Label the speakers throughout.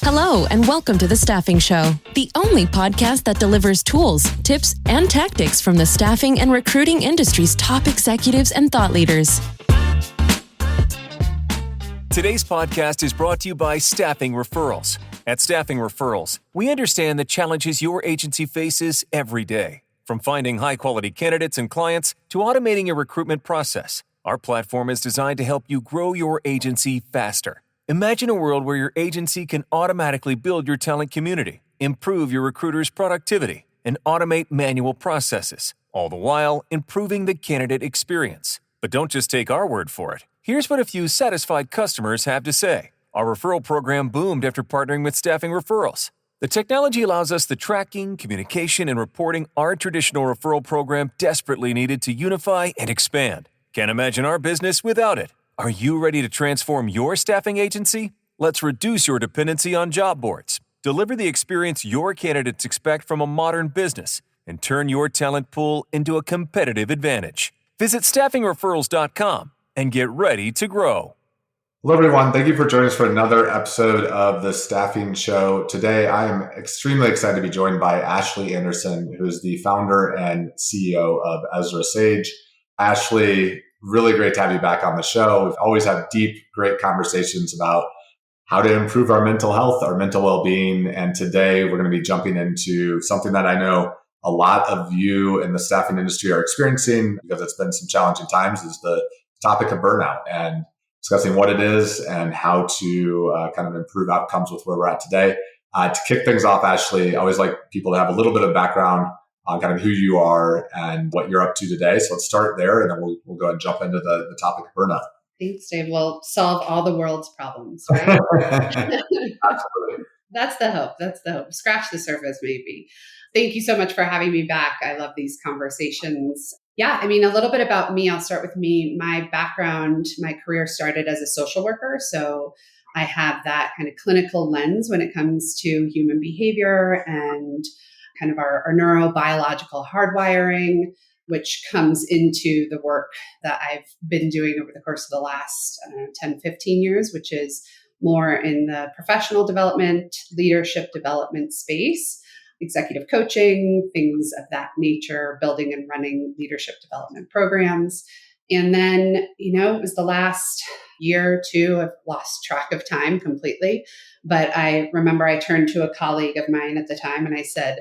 Speaker 1: Hello, and welcome to The Staffing Show, the only podcast that delivers tools, tips, and tactics from the staffing and recruiting industry's top executives and thought leaders.
Speaker 2: Today's podcast is brought to you by Staffing Referrals. At Staffing Referrals, we understand the challenges your agency faces every day. From finding high-quality candidates and clients to automating your recruitment process, our platform is designed to help you grow your agency faster. Imagine a world where your agency can automatically build your talent community, improve your recruiters' productivity, and automate manual processes, all the while improving the candidate experience. But don't just take our word for it. Here's what a few satisfied customers have to say. Our referral program boomed after partnering with Staffing Referrals. The technology allows us the tracking, communication, and reporting our traditional referral program desperately needed to unify and expand. Can't imagine our business without it. Are you ready to transform your staffing agency? Let's reduce your dependency on job boards, deliver the experience your candidates expect from a modern business, and turn your talent pool into a competitive advantage. Visit staffingreferrals.com and get ready to grow.
Speaker 3: Hello, everyone. Thank you for joining us for another episode of The Staffing Show. Today, I am extremely excited to be joined by Ashley Andersen, who is the founder and CEO of EzraSag. Ashley, really great to have you back on the show. We've always had deep, great conversations about how to improve our mental health, our mental well-being. And today we're going to be jumping into something that I know a lot of you in the staffing industry are experiencing because it's been some challenging times, is the topic of burnout and discussing what it is and how to kind of improve outcomes with where we're at today. To kick things off, Ashley, I always like people to have a little bit of background on kind of who you are and what you're up to today. So let's start there, and then we'll go ahead and jump into the topic of burnout.
Speaker 4: Thanks, Dave. We'll solve all the world's problems, right?
Speaker 3: Absolutely.
Speaker 4: That's the hope. That's the hope. Scratch the surface, maybe. Thank you so much for having me back. I love these conversations. Yeah, I mean, a little bit about me. I'll start with me. My background, my career started as a social worker. So I have that kind of clinical lens when it comes to human behavior and kind of our neurobiological hardwiring, which comes into the work that I've been doing over the course of the last 10, 15 years, which is more in the professional development, leadership development space, executive coaching, things of that nature, building and running leadership development programs. And then, it was the last year or two, I've lost track of time completely. But I remember I turned to a colleague of mine at the time and I said,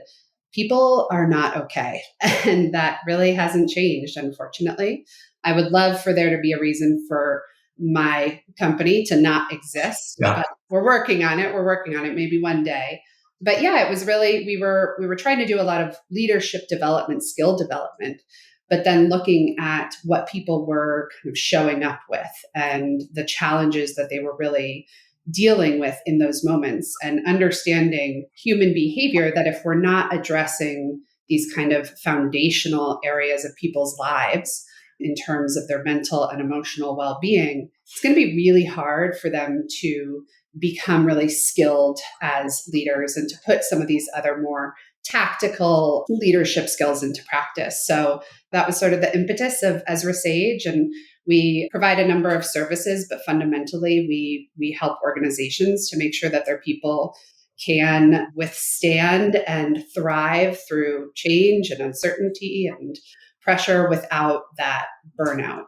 Speaker 4: people are not okay. And that really hasn't changed, unfortunately. I would love for there to be a reason for my company to not exist.
Speaker 3: Yeah.
Speaker 4: But we're working on it. We're working on it maybe one day. But yeah, it was really, we were trying to do a lot of leadership development, skill development, but then looking at what people were kind of showing up with and the challenges that they were really dealing with in those moments, and understanding human behavior, that if we're not addressing these kind of foundational areas of people's lives in terms of their mental and emotional well-being, it's going to be really hard for them to become really skilled as leaders and to put some of these other more tactical leadership skills into practice. So that was sort of the impetus of EzraSag, and we provide a number of services, but fundamentally we help organizations to make sure that their people can withstand and thrive through change and uncertainty and pressure without that burnout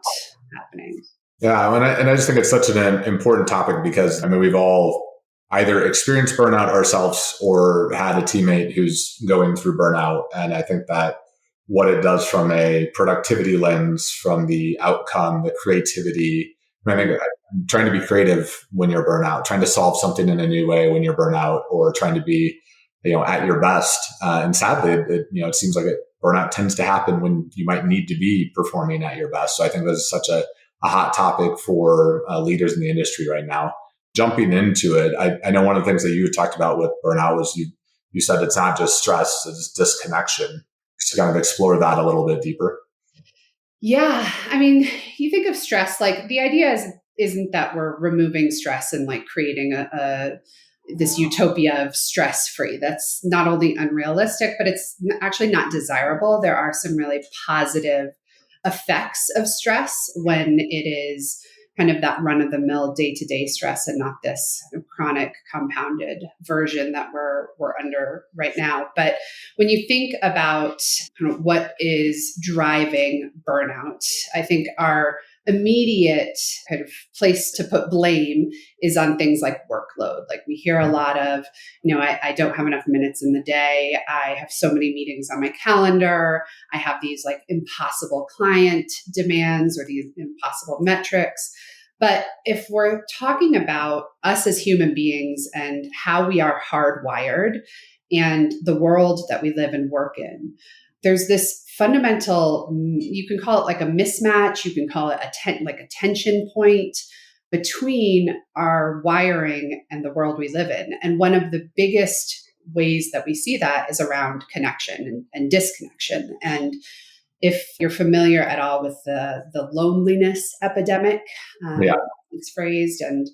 Speaker 4: happening.
Speaker 3: Yeah, and I just think it's such an important topic because, we've all either experienced burnout ourselves or had a teammate who's going through burnout. And I think that what it does from a productivity lens, from the outcome, the creativity, I think trying to be creative when you're burnout, trying to solve something in a new way when you're burnout, or trying to be, at your best. And sadly, it seems like burnout tends to happen when you might need to be performing at your best. So I think this is such a hot topic for leaders in the industry right now. Jumping into it, I know one of the things that you talked about with burnout was you said it's not just stress, it's disconnection. Just to kind of explore that a little bit deeper.
Speaker 4: Yeah. You think of stress, like the idea isn't that we're removing stress and like creating this utopia of stress-free. That's not only unrealistic, but it's actually not desirable. There are some really positive effects of stress when it is kind of that run-of-the-mill day-to-day stress and not this chronic compounded version that we're under right now. But when you think about what is driving burnout, I think our immediate kind of place to put blame is on things like workload. Like we hear a lot of, I don't have enough minutes in the day. I have so many meetings on my calendar. I have these like impossible client demands or these impossible metrics. But if we're talking about us as human beings and how we are hardwired and the world that we live and work in, there's this fundamental, you can call it like a mismatch, you can call it a tension point between our wiring and the world we live in. And one of the biggest ways that we see that is around connection and disconnection. And if you're familiar at all with the loneliness epidemic, it's phrased, and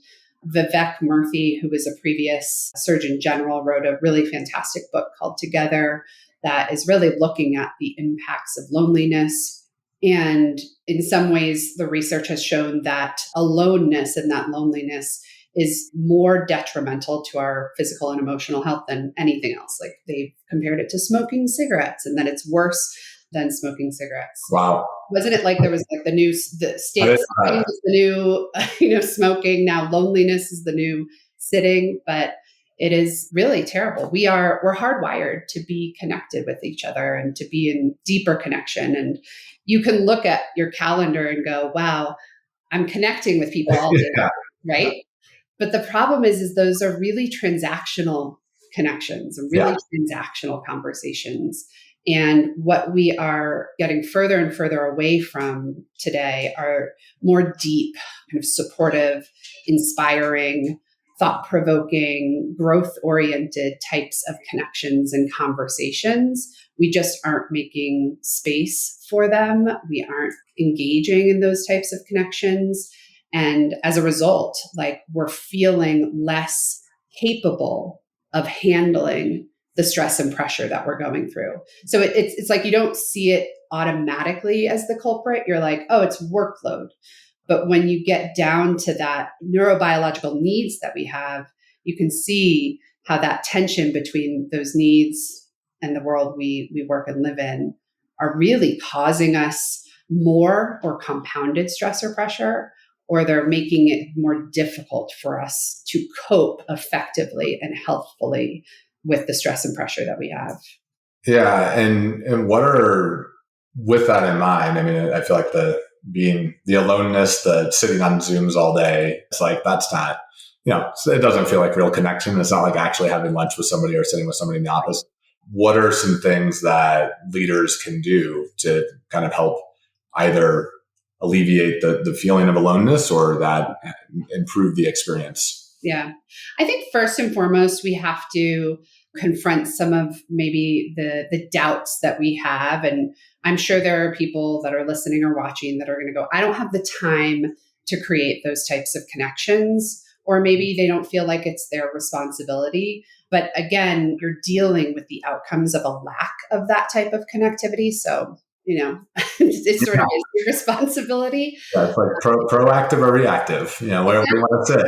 Speaker 4: Vivek Murthy, who was a previous Surgeon General, wrote a really fantastic book called Together that is really looking at the impacts of loneliness. And in some ways, the research has shown that aloneness and that loneliness is more detrimental to our physical and emotional health than anything else. Like they've compared it to smoking cigarettes and that it's worse than smoking cigarettes.
Speaker 3: Wow.
Speaker 4: Wasn't it like there was like the state was the new, smoking. Now loneliness is the new sitting, but it is really terrible. We're hardwired to be connected with each other and to be in deeper connection. And you can look at your calendar and go, wow, I'm connecting with people all day, right? But the problem is those are really transactional connections and really transactional conversations. And what we are getting further and further away from today are more deep, kind of supportive, inspiring, thought-provoking, growth-oriented types of connections and conversations. We just aren't making space for them. We aren't engaging in those types of connections. And as a result, like we're feeling less capable of handling the stress and pressure that we're going through. So it's like you don't see it automatically as the culprit. You're like, oh, it's workload. But when you get down to that neurobiological needs that we have, you can see how that tension between those needs and the world we work and live in are really causing us more or compounded stress or pressure, or they're making it more difficult for us to cope effectively and healthfully with the stress and pressure that we have.
Speaker 3: Yeah. And what are, with that in mind, I mean, I feel like the aloneness, the sitting on Zooms all day, it's like, that's not, it doesn't feel like real connection. It's not like actually having lunch with somebody or sitting with somebody in the office. What are some things that leaders can do to kind of help either alleviate the feeling of aloneness or that improve the experience?
Speaker 4: Yeah. I think first and foremost, we have to confront some of maybe the doubts that we have. And I'm sure there are people that are listening or watching that are going to go, I don't have the time to create those types of connections, or maybe they don't feel like it's their responsibility. But again, you're dealing with the outcomes of a lack of that type of connectivity. So, it's sort of your responsibility.
Speaker 3: Yeah, it's like proactive or reactive, where we want to sit.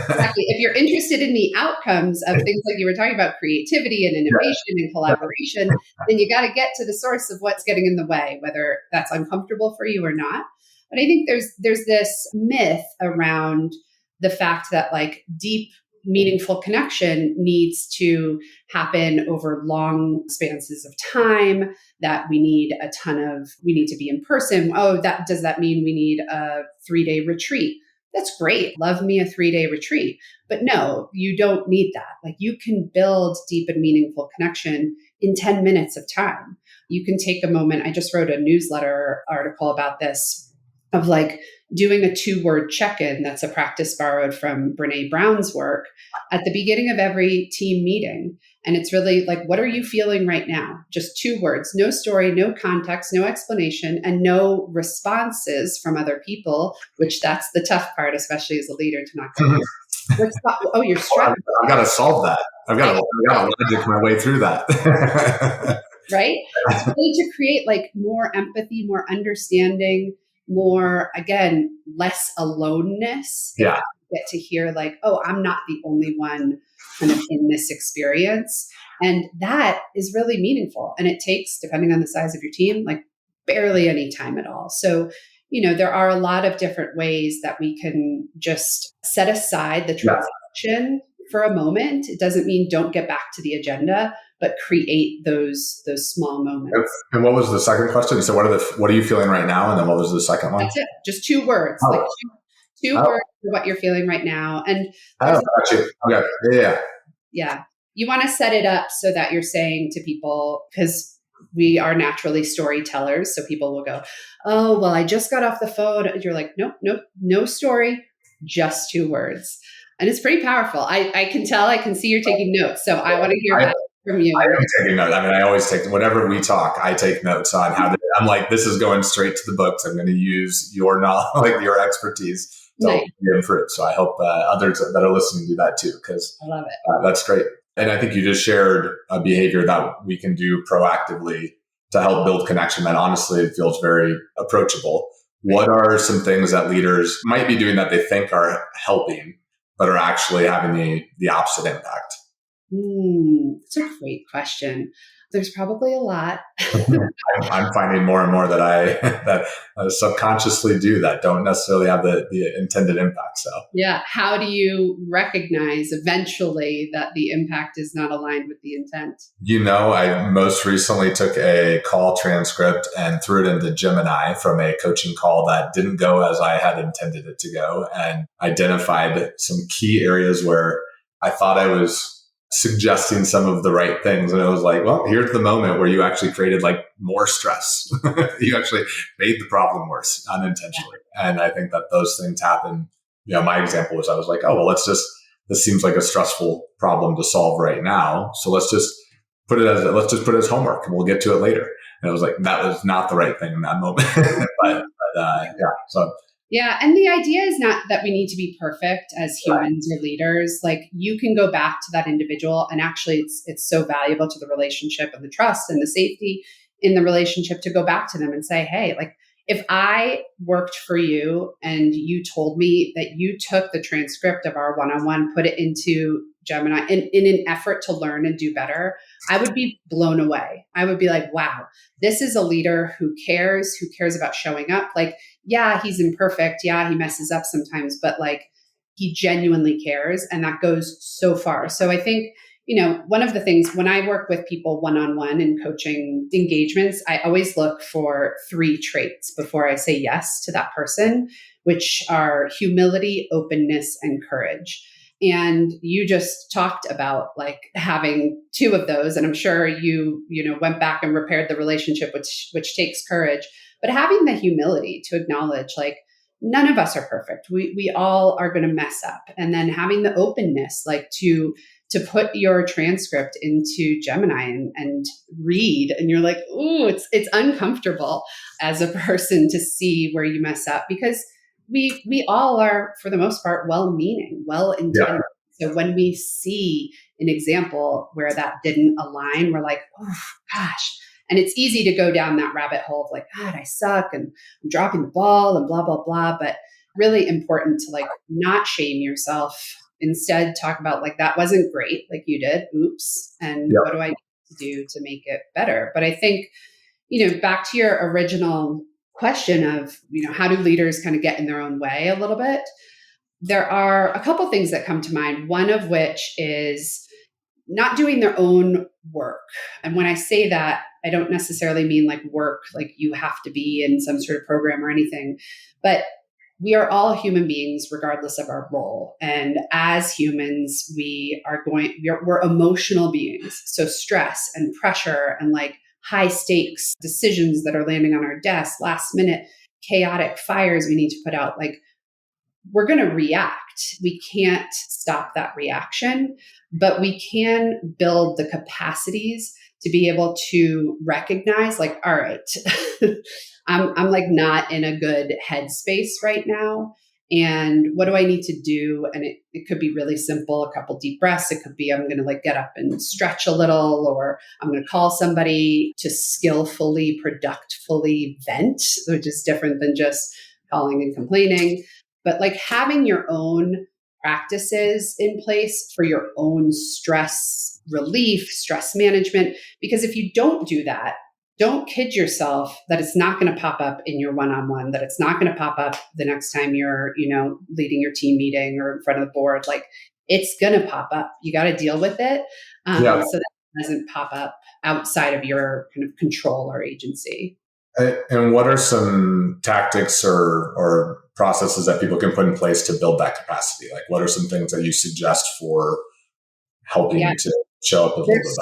Speaker 4: Exactly. If you're interested in the outcomes of things like you were talking about, creativity and innovation and collaboration, then you got to get to the source of what's getting in the way, whether that's uncomfortable for you or not. But I think there's this myth around the fact that like deep, meaningful connection needs to happen over long spans of time, that we need to be in person. Oh, does that mean we need a 3-day retreat? That's great. Love me a 3-day retreat. But no, you don't need that. Like you can build deep and meaningful connection in 10 minutes of time. You can take a moment. I just wrote a newsletter article about this, of like doing a 2-word check-in. That's a practice borrowed from Brene Brown's work at the beginning of every team meeting. And it's really like, what are you feeling right now? Just 2 words, no story, no context, no explanation, and no responses from other people, which that's the tough part, especially as a leader, to not go, oh, you're stressed.
Speaker 3: I've got to solve that. I've got to logic my way through that.
Speaker 4: Right? It's really to create like more empathy, more understanding, more, again, less aloneness.
Speaker 3: Yeah.
Speaker 4: get to hear like, oh, I'm not the only one kind of in this experience. And that is really meaningful. And it takes, depending on the size of your team, like barely any time at all. So, there are a lot of different ways that we can just set aside the transaction for a moment. It doesn't mean don't get back to the agenda, but create those small moments.
Speaker 3: And what was the second question? So what are you feeling right now? And then what was the second one?
Speaker 4: That's it. Just 2 words, like two words for what you're feeling right now. And
Speaker 3: got you. Okay. Yeah.
Speaker 4: yeah, you want to set it up so that you're saying to people, because we are naturally storytellers. So people will go, oh, well, I just got off the phone. You're like, nope, no story, just 2 words. And it's pretty powerful. I can tell, I can see you're taking notes. So I want to hear that from you.
Speaker 3: I am taking notes. I mean, I always take, whenever we talk, I take notes on how to, I'm like, this is going straight to the books. I'm going to use your knowledge, like your expertise to help you improve. So I hope others that are listening do that too, because
Speaker 4: I love it.
Speaker 3: That's great. And I think you just shared a behavior that we can do proactively to help build connection that honestly feels very approachable. What are some things that leaders might be doing that they think are helping, but are actually having the opposite impact?
Speaker 4: That's a great question. There's probably a lot.
Speaker 3: I'm finding more and more that I subconsciously do that don't necessarily have the intended impact. So
Speaker 4: yeah, how do you recognize eventually that the impact is not aligned with the intent?
Speaker 3: I most recently took a call transcript and threw it into Gemini from a coaching call that didn't go as I had intended it to go, and identified some key areas where I thought I was suggesting some of the right things. And it was like, well, here's the moment where you actually created like more stress. You actually made the problem worse unintentionally. Yeah. And I think that those things happen. My example was, I was like, oh, well, this seems like a stressful problem to solve right now. So let's just put it as homework and we'll get to it later. And it was like, that was not the right thing in that moment. but yeah. So
Speaker 4: yeah. And the idea is not that we need to be perfect as humans or leaders. Like you can go back to that individual, and actually it's so valuable to the relationship and the trust and the safety in the relationship to go back to them and say, hey, like if I worked for you and you told me that you took the transcript of our one-on-one, put it into Gemini in an effort to learn and do better, I would be blown away. I would be like, wow, this is a leader who cares about showing up. Like, yeah, he's imperfect. Yeah, he messes up sometimes, but like he genuinely cares. And that goes so far. So I think, one of the things when I work with people one-on-one in coaching engagements, I always look for 3 traits before I say yes to that person, which are humility, openness, and courage. And you just talked about like having 2 of those. And I'm sure you went back and repaired the relationship, which takes courage, but having the humility to acknowledge like none of us are perfect. We all are going to mess up. And then having the openness, like to put your transcript into Gemini and read. And you're like, ooh, it's uncomfortable as a person to see where you mess up, because we all are, for the most part, well-meaning, well-intended. Yeah. So when we see an example where that didn't align, we're like, oh, gosh. And it's easy to go down that rabbit hole of like, God, I suck and I'm dropping the ball and blah, blah, blah. But really important to like not shame yourself. Instead, talk about like, that wasn't great, like you did. Oops. And what do I need to do to make it better? But I think, back to your original question of, how do leaders kind of get in their own way a little bit? There are a couple things that come to mind, one of which is not doing their own work. And when I say that, I don't necessarily mean like work, like you have to be in some sort of program or anything, but we are all human beings regardless of our role. And as humans, we're emotional beings. So stress and pressure and like high stakes decisions that are landing on our desk, last minute, chaotic fires we need to put out, like we're going to react. We can't stop that reaction, but we can build the capacities to be able to recognize like, all right, I'm like not in a good headspace right now. And what do I need to do? And it could be really simple, a couple deep breaths. It could be, I'm going to like get up and stretch a little, or I'm going to call somebody to skillfully, productfully vent, which is different than just calling and complaining. But like having your own practices in place for your own stress relief, stress management. Because if you don't do that, don't kid yourself that it's not going to pop up in your one-on-one, that it's not going to pop up the next time you're, leading your team meeting or in front of the board. Like, it's going to pop up. You got to deal with it so that it doesn't pop up outside of your kind of control or agency.
Speaker 3: And what are some tactics or processes that people can put in place to build that capacity? Like, what are some things that you suggest for helping to show up a little bit better?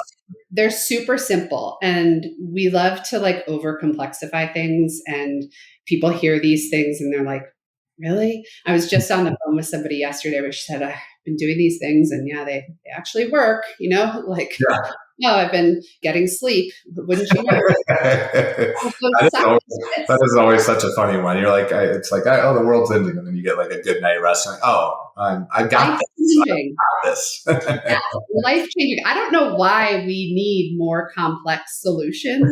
Speaker 4: They're super simple, and we love to over complexify things, and people hear these things and they're like, really? I was just on the phone with somebody yesterday where she said, I've been doing these things and they actually work, no, I've been getting sleep. Wouldn't you know?
Speaker 3: That is always such a funny one. You're like, the world's ending. And then you get a good night rest. Like, I got this.
Speaker 4: Yeah, life changing. I don't know why we need more complex solutions.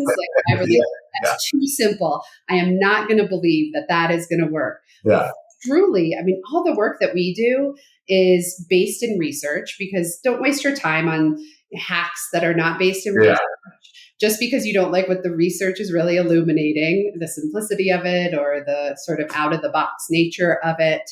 Speaker 4: I really, that's too simple. I am not going to believe that is going to work.
Speaker 3: Yeah.
Speaker 4: Truly, all the work that we do is based in research, because don't waste your time on hacks that are not based in research. Just because you don't like what the research is really illuminating, the simplicity of it or the sort of out of the box nature of it.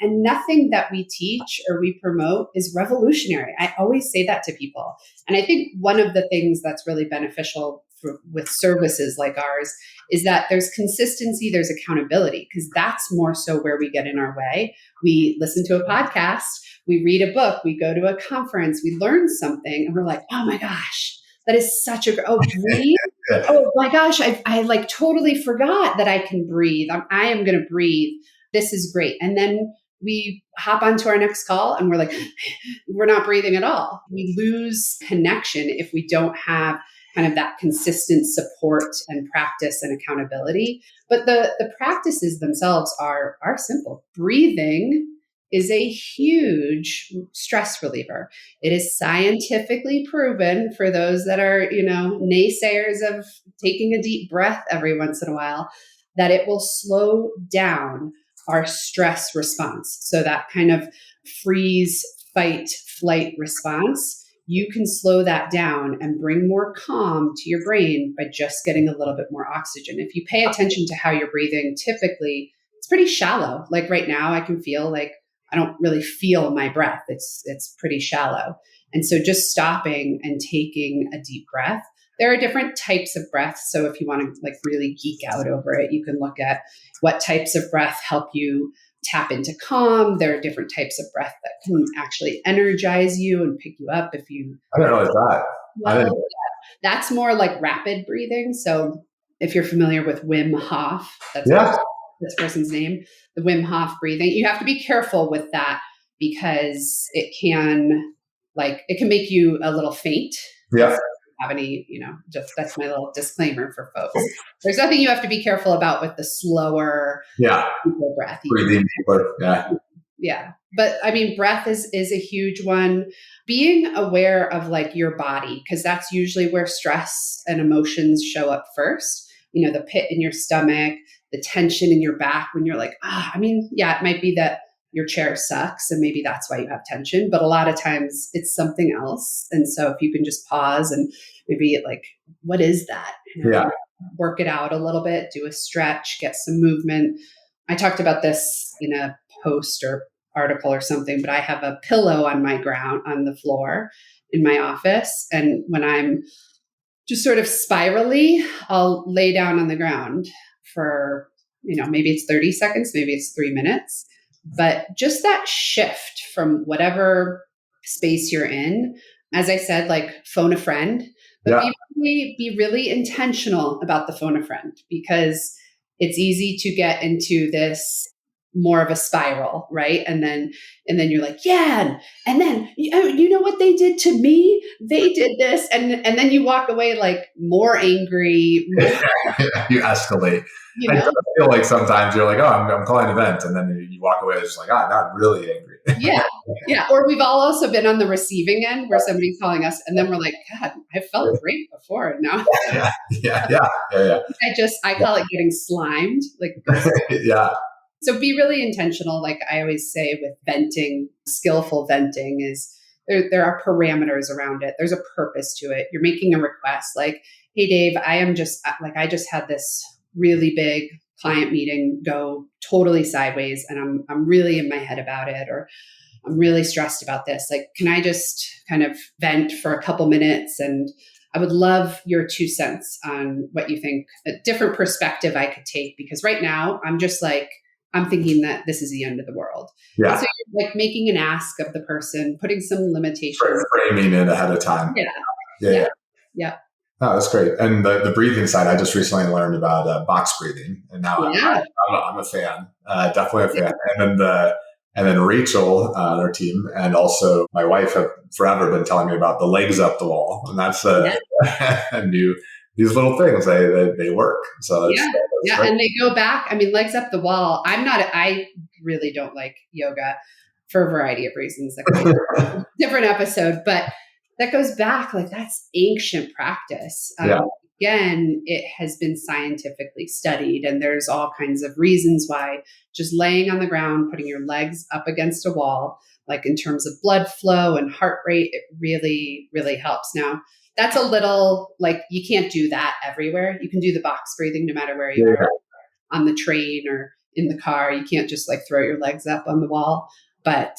Speaker 4: And nothing that we teach or we promote is revolutionary. I always say that to people. And I think one of the things that's really beneficial with services like ours is that there's consistency, there's accountability, because that's more so where we get in our way. We listen to a podcast, we read a book, we go to a conference, we learn something, and we're like, oh my gosh, that is such a, breathe. Oh my gosh, I totally forgot that I can breathe. I am going to breathe. This is great. And then we hop onto our next call and we're like, we're not breathing at all. We lose connection if we don't have kind of that consistent support and practice and accountability. But the practices themselves are simple. Breathing is a huge stress reliever. It is scientifically proven, for those that are, naysayers of taking a deep breath every once in a while, that it will slow down our stress response. So that kind of freeze, fight, flight response, you can slow that down and bring more calm to your brain by just getting a little bit more oxygen. If you pay attention to how you're breathing, typically it's pretty shallow. Like right now, I can feel like I don't really feel my breath. It's pretty shallow. And so just stopping and taking a deep breath. There are different types of breaths. So if you want to really geek out over it, you can look at what types of breath help you tap into calm. There are different types of breath that can actually energize you and pick you up if you...
Speaker 3: I didn't realize that.
Speaker 4: Well, that's more like rapid breathing. So if you're familiar with Wim Hof, that's this person's name, the Wim Hof breathing, you have to be careful with that, because it can make you a little faint.
Speaker 3: Yeah.
Speaker 4: Have any, just that's my little disclaimer for folks. There's nothing you have to be careful about with the slower deeper breath.
Speaker 3: Breathing deeper. Yeah.
Speaker 4: Yeah. But breath is a huge one. Being aware of your body, because that's usually where stress and emotions show up first. The pit in your stomach, the tension in your back when you're like, it might be that your chair sucks and maybe that's why you have tension, but a lot of times it's something else. And so if you can just pause and maybe what is that? Work it out a little bit, do a stretch, get some movement. I talked about this in a post or article or something, but I have a pillow on the floor in my office. And when I'm just sort of spirally, I'll lay down on the ground for, maybe it's 30 seconds, maybe it's 3 minutes. But just that shift from whatever space you're in, as I said, phone a friend, but be really intentional about the phone a friend, because it's easy to get into this more of a spiral, right? And then you're like, and then you know what they did to me? They did this, and then you walk away more angry.
Speaker 3: You escalate. I do feel like sometimes you're like, oh, I'm calling an event, and then you walk away just like, not really angry.
Speaker 4: Yeah. Or we've all also been on the receiving end where somebody's calling us, and then we're like, God, I felt great before. Now,
Speaker 3: yeah.
Speaker 4: I call it getting slimed.
Speaker 3: Yeah.
Speaker 4: So be really intentional. Like I always say with venting, skillful venting is there are parameters around it. There's a purpose to it. You're making a request like, hey, Dave, I just had this really big client meeting go totally sideways and I'm really in my head about it, or I'm really stressed about this. Like, can I just kind of vent for a couple minutes? And I would love your 2 cents on what you think, a different perspective I could take, because right now I'm just like, I'm thinking that this is the end of the world.
Speaker 3: Yeah.
Speaker 4: And so you're like making an ask of the person, putting some limitations.
Speaker 3: Framing it ahead of time.
Speaker 4: Yeah.
Speaker 3: Oh, that's great. And the breathing side, I just recently learned about box breathing, and now I'm a fan, definitely a fan. And then Rachel, our team, and also my wife have forever been telling me about the legs up the wall, and that's a new. These little things, they work. So that's
Speaker 4: and they go back. I mean, legs up the wall. I really don't like yoga for a variety of reasons. That could be a different episode, but that goes back, like that's ancient practice. Again, it has been scientifically studied, and there's all kinds of reasons why just laying on the ground, putting your legs up against a wall, like in terms of blood flow and heart rate, it really, really helps. Now, that's a little like you can't do that everywhere. You can do the box breathing no matter where you are, on the train or in the car. You can't just like throw your legs up on the wall. But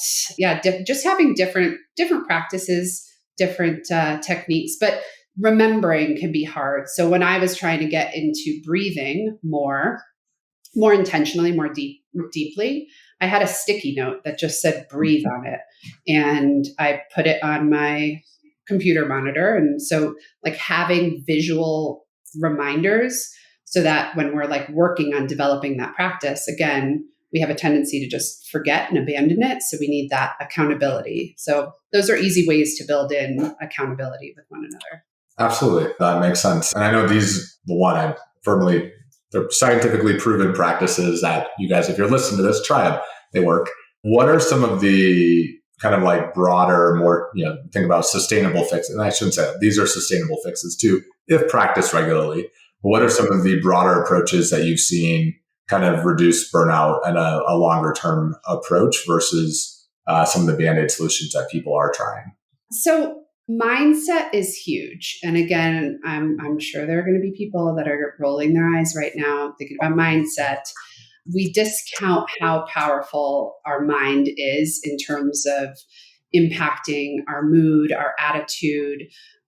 Speaker 4: just having different practices, different techniques, but remembering can be hard. So when I was trying to get into breathing more intentionally, more deeply, I had a sticky note that just said breathe on it. And I put it on my computer monitor. And so like having visual reminders so that when we're like working on developing that practice, again, we have a tendency to just forget and abandon it. So we need that accountability. So those are easy ways to build in accountability with one another.
Speaker 3: Absolutely. That makes sense. And I know they're scientifically proven practices that you guys, if you're listening to this, try them. They work. What are some of the kind of like broader, more, think about sustainable fixes? And I shouldn't say that. These are sustainable fixes too, if practiced regularly. But what are some of the broader approaches that you've seen kind of reduce burnout and a longer term approach versus some of the Band-Aid solutions that people are trying?
Speaker 4: So mindset is huge. And again, I'm sure there are going to be people that are rolling their eyes right now thinking about mindset. We discount how powerful our mind is in terms of impacting our mood, our attitude,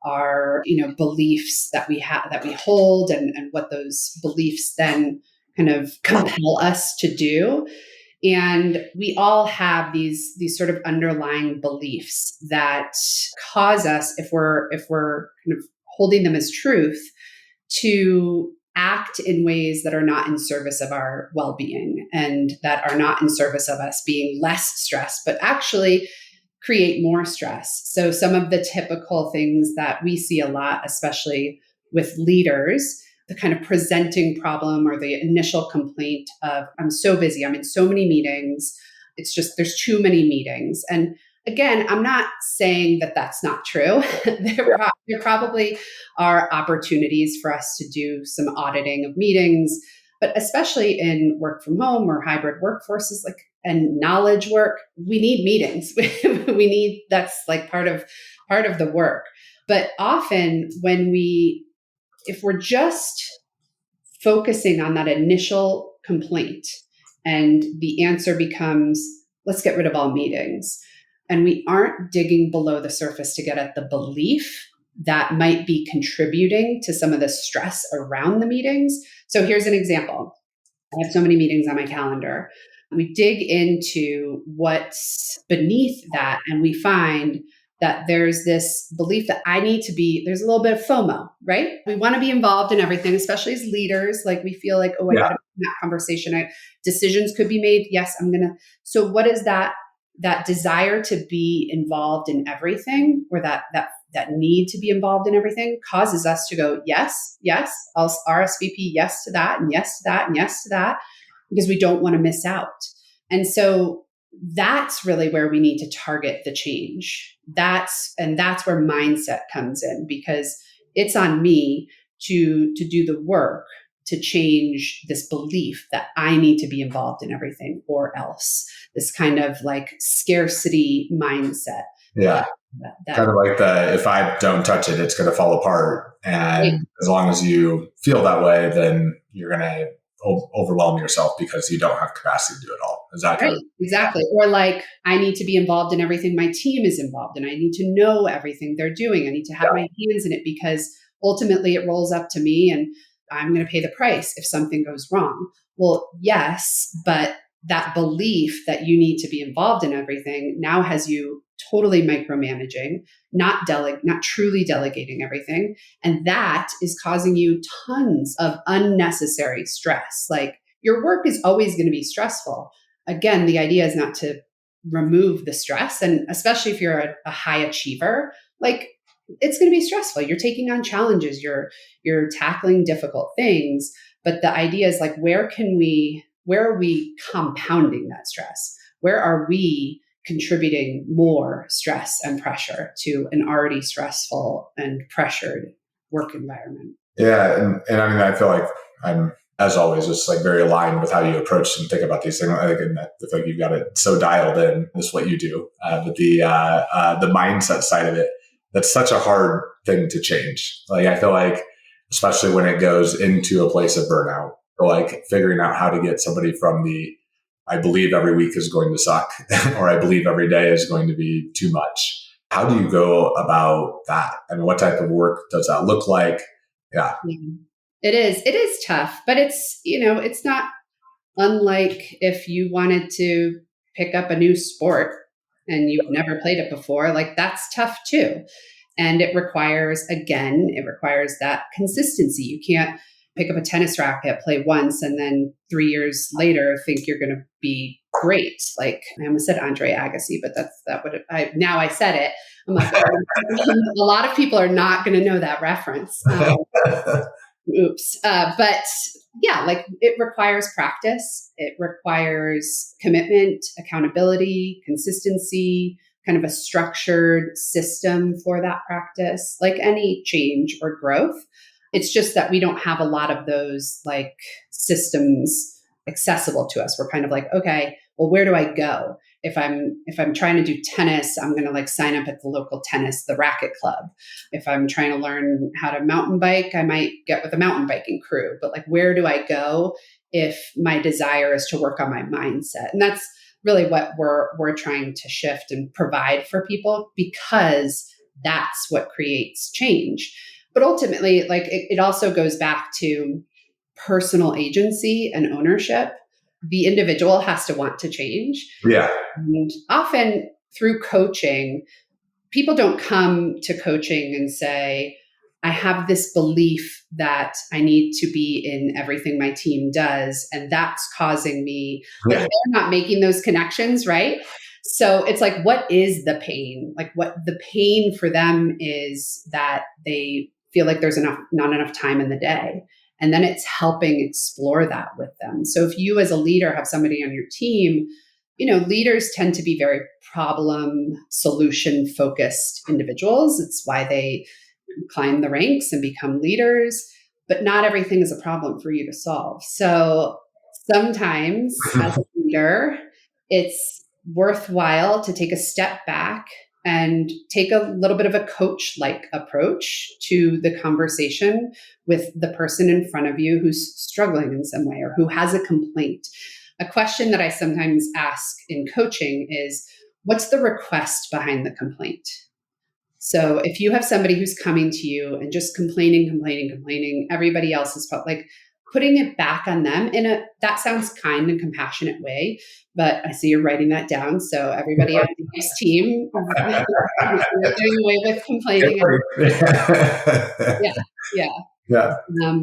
Speaker 4: our beliefs that we have, that we hold, and what those beliefs then kind of compel us to do. And we all have these sort of underlying beliefs that cause us, if we're kind of holding them as truth, to act in ways that are not in service of our well-being and that are not in service of us being less stressed, but actually create more stress. So some of the typical things that we see a lot, especially with leaders, the kind of presenting problem or the initial complaint of, I'm so busy, I'm in so many meetings, it's just, there's too many meetings. And again, I'm not saying that that's not true. There probably are opportunities for us to do some auditing of meetings, but especially in work from home or hybrid workforces, and knowledge work, we need meetings. That's like part of the work. But often if we're just focusing on that initial complaint and the answer becomes, let's get rid of all meetings, and we aren't digging below the surface to get at the belief that might be contributing to some of the stress around the meetings. So here's an example. I have so many meetings on my calendar. We dig into what's beneath that, and we find that there's this belief that there's a little bit of FOMO, right? We want to be involved in everything, especially as leaders. Like we feel like, I got to be in that conversation. Decisions could be made. Yes, So what is that desire to be involved in everything, or that need to be involved in everything, causes us to go, yes, I'll RSVP yes to that, and yes to that, and yes to that, because we don't want to miss out. And so that's really where we need to target the change. That's where mindset comes in, because it's on me to do the work to change this belief that I need to be involved in everything or else, this kind of like scarcity mindset.
Speaker 3: Yeah. Kind of like if I don't touch it, it's going to fall apart. And as long as you feel that way, then you're going to overwhelm yourself because you don't have capacity to do it all. Is that kind of?
Speaker 4: Exactly. Or like, I need to be involved in everything my team is involved in. I need to know everything they're doing. I need to have my hands in it because ultimately it rolls up to me and I'm going to pay the price if something goes wrong. Well, yes, but that belief that you need to be involved in everything now has you totally micromanaging, not truly delegating everything. And that is causing you tons of unnecessary stress. Like, your work is always going to be stressful. Again, the idea is not to remove the stress. And especially if you're a high achiever, like, it's going to be stressful. You're taking on challenges, you're tackling difficult things. But the idea is like, where are we compounding that stress? Where are we contributing more stress and pressure to an already stressful and pressured work environment?
Speaker 3: Yeah. And I mean, I feel like I'm, as always, just like very aligned with how you approach and think about these things. I think like you've got it so dialed in. This is what you do. But the mindset side of it, that's such a hard thing to change. Like, I feel like, especially when it goes into a place of burnout, or like figuring out how to get somebody from I believe every week is going to suck, or I believe every day is going to be too much. How do you go about that? And what type of work does that look like? Yeah.
Speaker 4: It is tough, but it's not unlike if you wanted to pick up a new sport and you've never played it before, like, that's tough too. And it requires that consistency. You can't pick up a tennis racket, play once, and then 3 years later think you're going to be great. Like, I almost said Andre Agassi, but now I said it. I'm like, a lot of people are not going to know that reference. Oops. But yeah, like, it requires practice. It requires commitment, accountability, consistency, kind of a structured system for that practice, like any change or growth. It's just that we don't have a lot of those like systems accessible to us. We're kind of like, okay, well, where do I go? If I'm trying to do tennis, I'm going to like sign up at the racket club. If I'm trying to learn how to mountain bike, I might get with a mountain biking crew. But like, where do I go if my desire is to work on my mindset? And that's really what we're trying to shift and provide for people, because that's what creates change. But ultimately, like, it also goes back to personal agency and ownership. The individual has to want to change.
Speaker 3: Yeah.
Speaker 4: And often through coaching, people don't come to coaching and say, I have this belief that I need to be in everything my team does, and that's causing me. Like, they're not making those connections, right? So it's like, what is the pain? Like, what the pain for them is that they feel like there's not enough time in the day. And then it's helping explore that with them. So if you as a leader have somebody on your team, leaders tend to be very problem solution focused individuals. It's why they climb the ranks and become leaders, but not everything is a problem for you to solve. So sometimes as a leader, it's worthwhile to take a step back and take a little bit of a coach-like approach to the conversation with the person in front of you who's struggling in some way or who has a complaint. A question that I sometimes ask in coaching is, what's the request behind the complaint? So if you have somebody who's coming to you and just complaining, everybody else is like putting it back on them that sounds kind and compassionate way, but I see you're writing that down. So everybody on Dave's team, we're doing away with complaining. Yeah.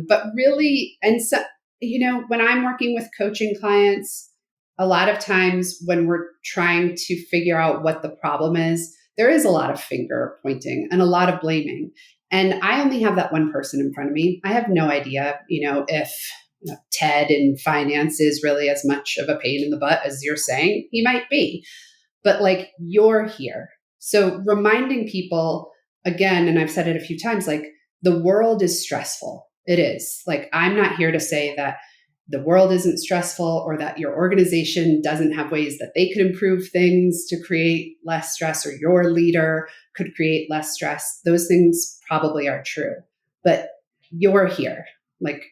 Speaker 4: But really, and so, when I'm working with coaching clients, a lot of times when we're trying to figure out what the problem is, there is a lot of finger pointing and a lot of blaming. And I only have that one person in front of me. I have no idea, if Ted in finance is really as much of a pain in the butt as you're saying. He might be, but like, you're here. So reminding people again, and I've said it a few times, like, the world is stressful. It is. Like, I'm not here to say that the world isn't stressful or that your organization doesn't have ways that they could improve things to create less stress, or your leader could create less stress. Those things probably are true, but you're here. Like,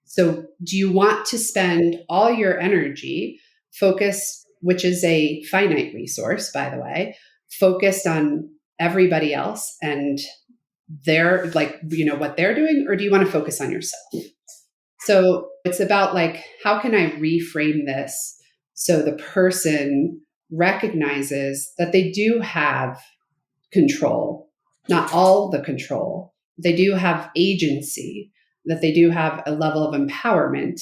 Speaker 4: so do you want to spend all your energy focused, which is a finite resource, by the way, focused on everybody else and their, like, what they're doing, or do you want to focus on yourself? So it's about, like, how can I reframe this so the person recognizes that they do have control, not all the control. They do have agency, that they do have a level of empowerment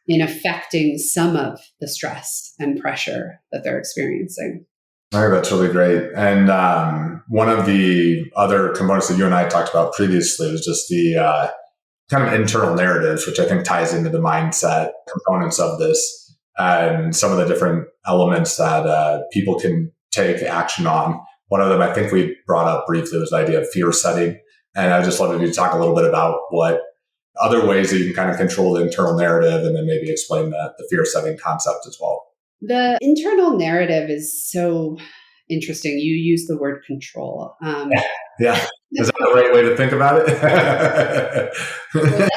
Speaker 4: in affecting some of the stress and pressure that they're experiencing.
Speaker 3: I think that's really great. And one of the other components that you and I talked about previously was just the kind of internal narratives, which I think ties into the mindset components of this, and some of the different elements that people can take action on. One of them I think we brought up briefly was the idea of fear setting. And I just wanted you to talk a little bit about what other ways that you can kind of control the internal narrative, and then maybe explain the fear setting concept as well.
Speaker 4: The internal narrative is so interesting. You use the word control.
Speaker 3: Yeah. Is that the right way to think about it?
Speaker 4: Well,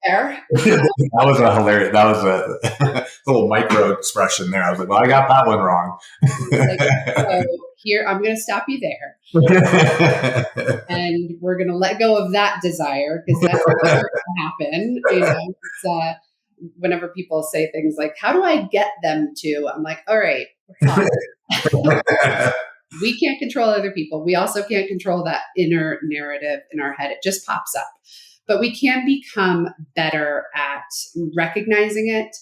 Speaker 4: there.
Speaker 3: That was a hilarious, that was a little micro expression there. I was like, well, I got that one wrong.
Speaker 4: So here, I'm going to stop you there. And we're going to let go of that desire, because that's never going to happen. It's, whenever people say things like, how do I get them to? I'm like, all right, we can't control other people. We also can't control that inner narrative in our head. It just pops up. But we can become better at recognizing it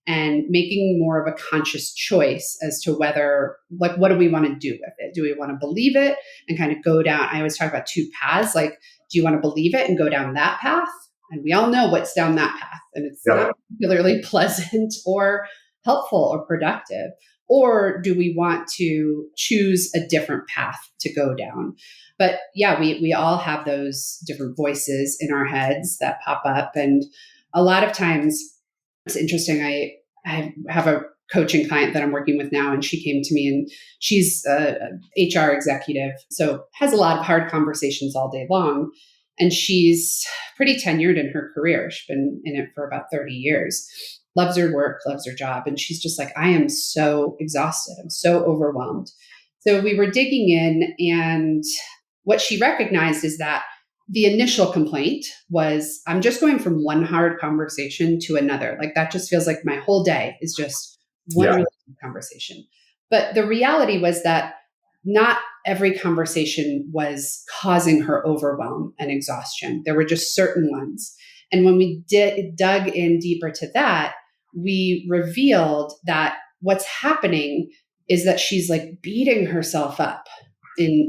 Speaker 4: and making more of a conscious choice as to whether, like, what do we want to do with it? Do we want to believe it and kind of go down? I always talk about two paths. Like, do you want to believe it and go down that path? And we all know what's down that path. And it's not particularly pleasant or helpful or productive. Or do we want to choose a different path to go down? But yeah, we all have those different voices in our heads that pop up. And a lot of times, it's interesting. I have a coaching client that I'm working with now, and she came to me, and she's a HR executive, so has a lot of hard conversations all day long. And she's pretty tenured in her career. She's been in it for about 30 years. Loves her work, loves her job. And she's just like, I am so exhausted. I'm so overwhelmed. So we were digging in, and what she recognized is that the initial complaint was, I'm just going from one hard conversation to another. Like, that just feels like my whole day is just one really conversation. But the reality was that not every conversation was causing her overwhelm and exhaustion. There were just certain ones. And when we dug in deeper to that, we revealed that what's happening is that she's like beating herself up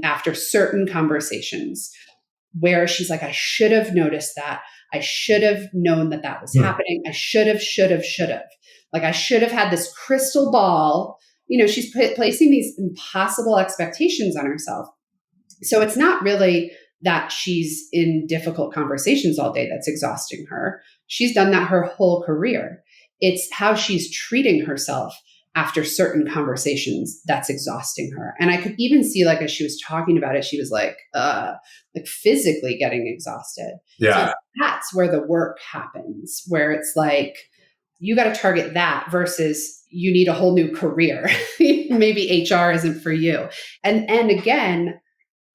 Speaker 4: after certain conversations where she's like, I should have noticed that. I should have known that that was happening. I should have. Like, I should have had this crystal ball. She's placing these impossible expectations on herself. So it's not really that she's in difficult conversations all day that's exhausting her. She's done that her whole career. It's how she's treating herself after certain conversations that's exhausting her. And I could even see, like, as she was talking about it, she was like physically getting exhausted.
Speaker 3: Yeah.
Speaker 4: So that's where the work happens, where it's like, you got to target that versus you need a whole new career. Maybe HR isn't for you. And again,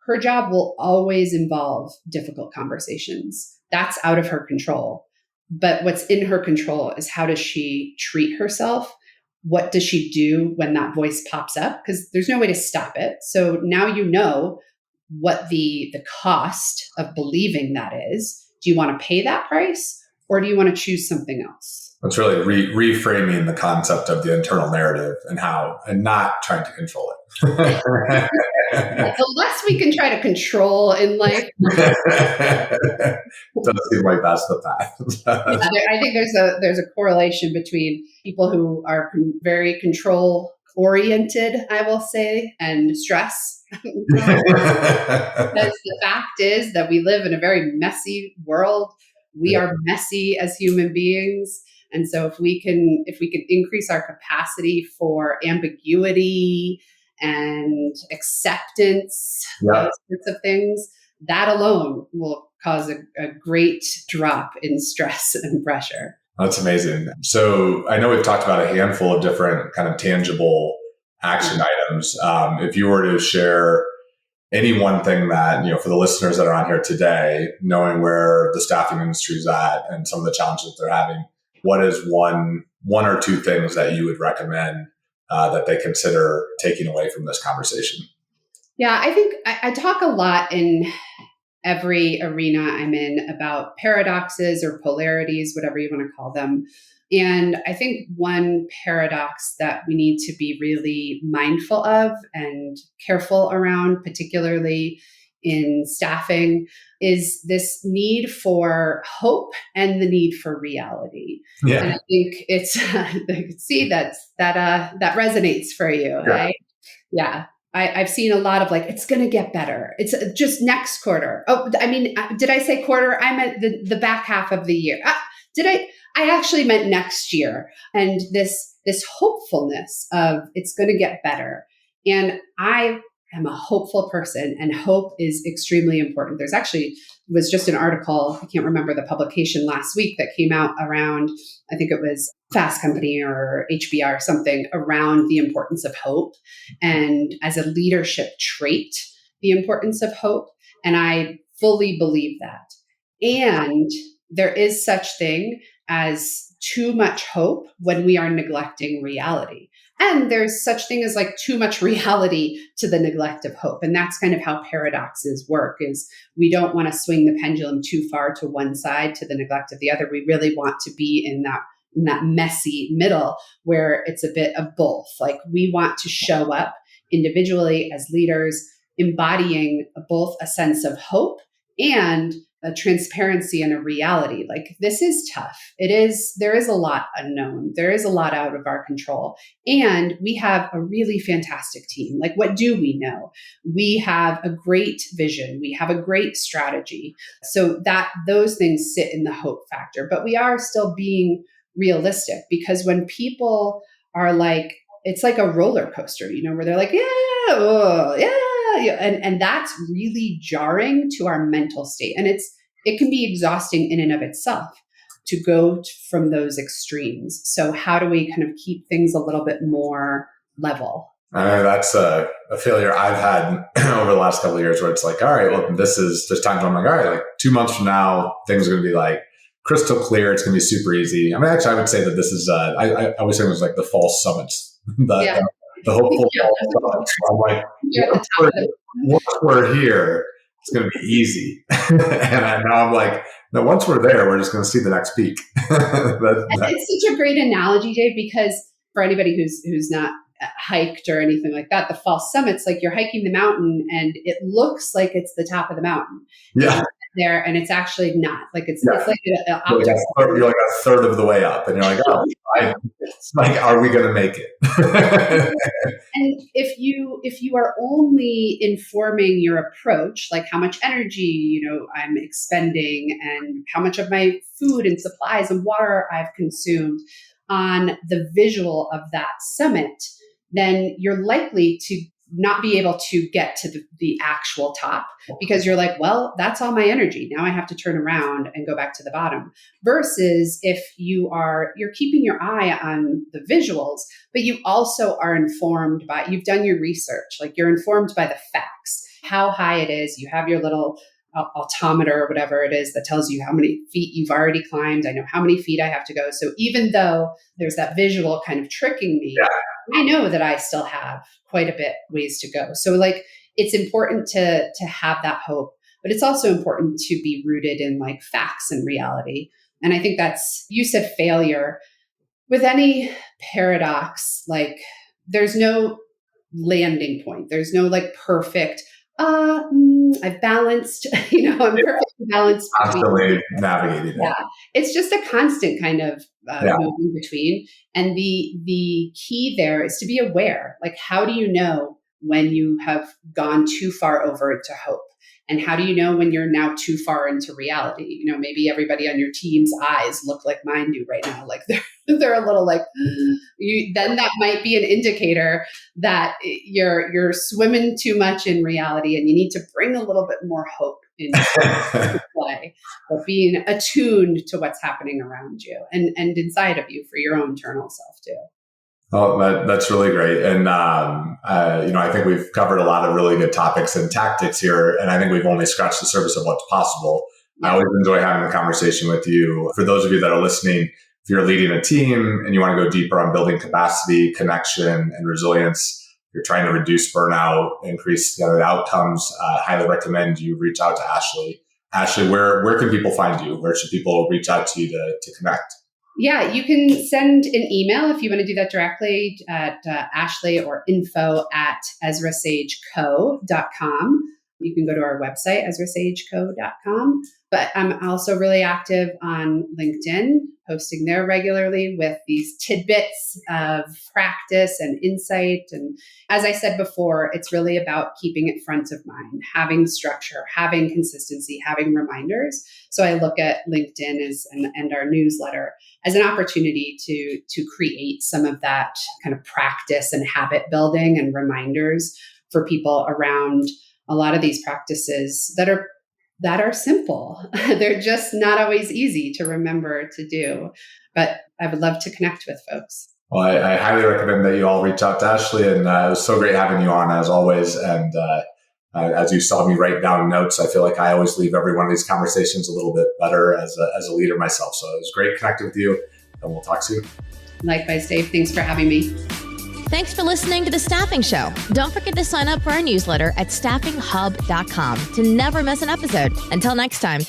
Speaker 4: her job will always involve difficult conversations. That's out of her control. But what's in her control is, how does she treat herself? What does she do when that voice pops up? Because there's no way to stop it. So now you know what the cost of believing that is. Do you want to pay that price, or do you want to choose something else?
Speaker 3: It's really reframing the concept of the internal narrative and not trying to control it.
Speaker 4: The less we can try to control in life,
Speaker 3: doesn't seem like that's the path.
Speaker 4: I think there's a correlation between people who are very control oriented, I will say, and stress. Because the fact is that we live in a very messy world We are messy as human beings. And so if we can increase our capacity for ambiguity and acceptance, those sorts of things, that alone will cause a great drop in stress and pressure.
Speaker 3: That's amazing. So I know we've talked about a handful of different kind of tangible action items. If you were to share any one thing that, for the listeners that are on here today, knowing where the staffing industry is at and some of the challenges they're having, what is one or two things that you would recommend that they consider taking away from this conversation?
Speaker 4: Yeah, I think I talk a lot in every arena I'm in about paradoxes or polarities, whatever you want to call them. And I think one paradox that we need to be really mindful of and careful around, particularly in staffing, is this need for hope and the need for reality.
Speaker 3: Yeah.
Speaker 4: And I think it's, I can see that resonates for you, right? Yeah. I've seen a lot of it's going to get better. It's just next quarter. Oh, I mean, did I say quarter? I meant the back half of the year. I actually meant next year. And this hopefulness of it's going to get better. And I am a hopeful person, and hope is extremely important. There's actually was just an article, I can't remember the publication last week, that came out around, I think it was Fast Company or HBR or something, around the importance of hope and as a leadership trait, the importance of hope. And I fully believe that. And there is such thing as too much hope when we are neglecting reality. And there's such thing as too much reality to the neglect of hope. And that's kind of how paradoxes work, is we don't want to swing the pendulum too far to one side to the neglect of the other. We really want to be in that messy middle where it's a bit of both. We want to show up individually as leaders, embodying both a sense of hope and a transparency and a reality. This is tough. There is a lot unknown. There is a lot out of our control. And we have a really fantastic team. What do we know? We have a great vision. We have a great strategy. So those things sit in the hope factor, but we are still being realistic, because when people are it's like a roller coaster, where they're and that's really jarring to our mental state. And it can be exhausting in and of itself to go from those extremes. So how do we kind of keep things a little bit more level?
Speaker 3: I know that's a failure I've had over the last couple of years, where it's all right, well, there's times when I'm all right, 2 months from now, things are going to be crystal clear. It's going to be super easy. I mean, actually, I would say that this is, I always say it was the false summits, the hopeful false summits. Once we're here, it's going to be easy. And now I'm no, once we're there, we're just going to see the next peak.
Speaker 4: It's such a great analogy, Dave, because for anybody who's not hiked or anything like that, the false summits, you're hiking the mountain and it looks like it's the top of the mountain.
Speaker 3: Yeah.
Speaker 4: There, and it's actually not. It's
Speaker 3: you're a third of the way up, and you're are we going to make it?
Speaker 4: And if you are only informing your approach, how much energy I'm expending and how much of my food and supplies and water I've consumed on the visual of that summit, then you're likely to not be able to get to the actual top, because you're well, that's all my energy. Now I have to turn around and go back to the bottom. Versus if you're keeping your eye on the visuals, but you also are informed by, you've done your research, you're informed by the facts, how high it is. You have your little altimeter or whatever it is that tells you how many feet you've already climbed. I know how many feet I have to go. So even though there's that visual kind of tricking me, I know that I still have quite a bit ways to go. So it's important to have that hope, but it's also important to be rooted in facts and reality. And I think you said failure. With any paradox, there's no landing point. There's no perfect, I've balanced, I'm perfectly balanced.
Speaker 3: Constantly navigating.
Speaker 4: Yeah. It's just a constant kind of moving between. And the key there is to be aware. How do you know when you have gone too far over to hope? And how do you know when you're now too far into reality? Maybe everybody on your team's eyes look like mine do right now. Like they're a little like, then that might be an indicator that you're swimming too much in reality and you need to bring a little bit more hope into play, but being attuned to what's happening around you and inside of you for your own internal self too.
Speaker 3: Oh, that's really great. And, I think we've covered a lot of really good topics and tactics here. And I think we've only scratched the surface of what's possible. Yeah. I always enjoy having the conversation with you. For those of you that are listening, if you're leading a team and you want to go deeper on building capacity, connection, and resilience, you're trying to reduce burnout, increase the outcomes, I highly recommend you reach out to Ashley. Ashley, where can people find you? Where should people reach out to you to connect?
Speaker 4: Yeah, you can send an email if you want to do that directly at Ashley or info@EzraSageCo.com. You can go to our website, EzraSageCo.com. But I'm also really active on LinkedIn, posting there regularly with these tidbits of practice and insight. And as I said before, it's really about keeping it front of mind, having structure, having consistency, having reminders. So I look at LinkedIn and our newsletter as an opportunity to create some of that kind of practice and habit building and reminders for people around a lot of these practices that are simple. They're just not always easy to remember to do, but I would love to connect with folks.
Speaker 3: Well, I highly recommend that you all reach out to Ashley, and it was so great having you on as always. And as you saw me write down notes, I feel like I always leave every one of these conversations a little bit better as a leader myself. So it was great connecting with you, and we'll talk soon.
Speaker 4: Likewise, Dave. Thanks for having me.
Speaker 5: Thanks for listening to The Staffing Show. Don't forget to sign up for our newsletter at staffinghub.com to never miss an episode. Until next time.